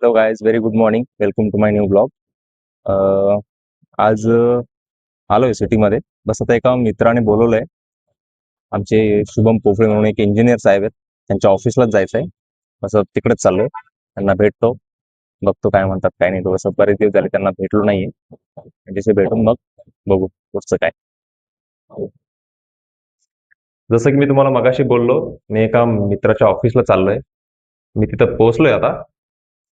Hello guys, very good morning. Welcome to my new blog. आज आलोय सिटीमध्ये. बस आता एका मित्राने बोलवलंय. आमचे शुभम पोफळे म्हणून एक इंजिनियर साहेब आहेत, त्यांच्या ऑफिसलाच जायचं आहे. असं तिकडेच चाललोय, त्यांना भेटतो, बघतो काय म्हणतात काय नाही. थोडंसं बरेच दिवस झाले त्यांना भेटलो नाहीये. त्यांच्याशी भेटून मग बघू पुढचं काय. जसं की मी तुम्हाला मगाशी बोललो, मी एका मित्राच्या ऑफिसला चाललोय. मी तिथं पोहोचलोय आता.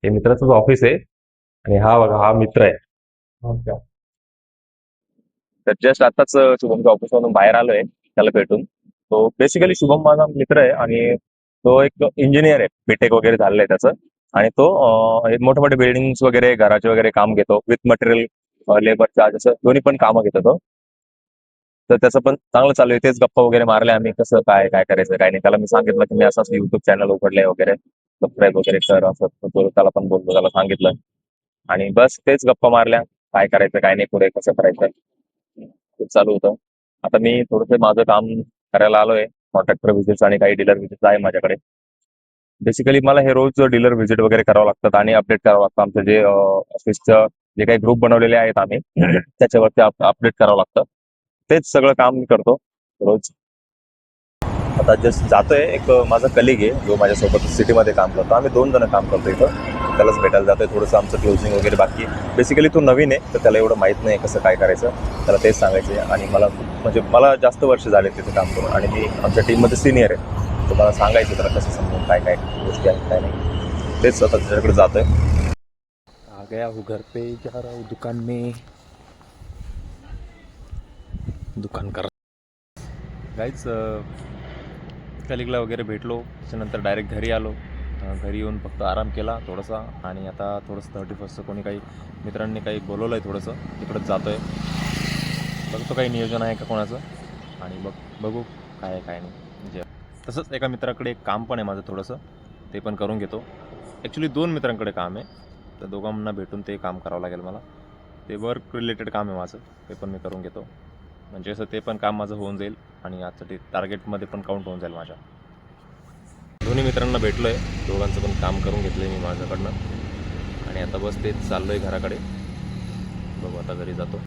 हे मित्राचंच ऑफिस आहे आणि हा बघा, हा मित्र आहे. अच्छा. तर जस्ट आताच शुभमच्या ऑफिसमधून बाहेर आलोय त्याला भेटून. तो बेसिकली शुभम माझा मित्र आहे आणि तो एक इंजिनियर आहे, बीटेक वगैरे झालेलं आहे त्याचं. आणि तो एक मोठे मोठे बिल्डिंग्स वगैरे घराचे वगैरे काम घेतो विथ मटेरियल, लेबर चार्ज, असं दोन्ही पण कामं घेतो तो. तर त्याचं पण चांगलं चालू आहे. तेच गप्पा वगैरे मारले आम्ही, कसं काय काय करायचं काय नाही. त्याला मी सांगितलं की मी असं असं युट्यूब चॅनल उघडलंय वगैरे, सबस्क्राईब वगैरे कर असं. तर तो त्याला पण बोलतो, त्याला सांगितलं. आणि बस तेच गप्पा मारल्या, काय करायचं काय नाही, पुढे कसं करायचं ते चालू होतं. आता मी थोडंसं माझं काम करायला आलोय. कॉन्ट्रॅक्टर व्हिजिट्स आणि काही डीलर व्हिजिट्स आहे माझ्याकडे. बेसिकली मला हे रोज डीलर व्हिजिट वगैरे करावं लागतात आणि अपडेट करावं लागतं. आमचं जे ऑफिसचं जे काही ग्रुप बनवलेले आहेत आम्ही त्याच्यावरती अपडेट करावं लागतं. तेच सगळं काम मी करतो रोज. आता जस्ट जातोय. एक माझा कलिग आहे जो माझ्यासोबत सिटीमध्ये काम करतो. आम्ही 2 जण काम करतो इथं. त्यालाच भेटायला जातोय. थोडंसं आमचं क्लोजिंग वगैरे बाकी आहे. बेसिकली तो नवीन आहे, तर त्याला एवढं माहीत नाही कसं काय करायचं. त्याला तेच सांगायचं आहे. आणि मला म्हणजे मला जास्त वर्ष झाले तिथे काम करून आणि मी आमच्या टीममध्ये सिनियर आहे. तर मला सांगायचं त्याला कसं समजून काय काय गोष्टी आहेत काय नाही. तेच आता त्याच्याकडे जातोय. आ गया हूँ घर पे, जा रहा हूँ दुकान में, दुकान कर गाईच. कलिगला वगैरे भेटलो, त्याच्यानंतर डायरेक्ट घरी आलो. घरी येऊन फक्त आराम केला थोडासा. आणि आता थोडंसं 31st कोणी काही मित्रांनी काही बोलवलं आहे, थोडंसं तिकडंच जातो आहे. बघतो काही नियोजन आहे का कोणाचं, आणि बघू काय आहे काय नाही. म्हणजे तसंच एका मित्राकडे एक काम पण आहे माझं थोडंसं, ते पण करून घेतो. ॲक्च्युली 2 मित्रांकडे काम आहे, तर दोघांना भेटून ते काम करावं लागेल मला. ते वर्क रिलेटेड काम आहे माझं, ते पण मी करून घेतो. म्हणजे असं ते पण काम माझं होऊन जाईल आणि आजचं ते टार्गेटमध्ये पण काउंट होऊन जाईल माझ्या. दोन्ही मित्रांना भेटलो आहे, दोघांचं पण काम करून घेतलं आहे मी माझ्याकडनं. आणि आता बस तेच चाललो आहे घराकडे. बघू आता घरी जातो.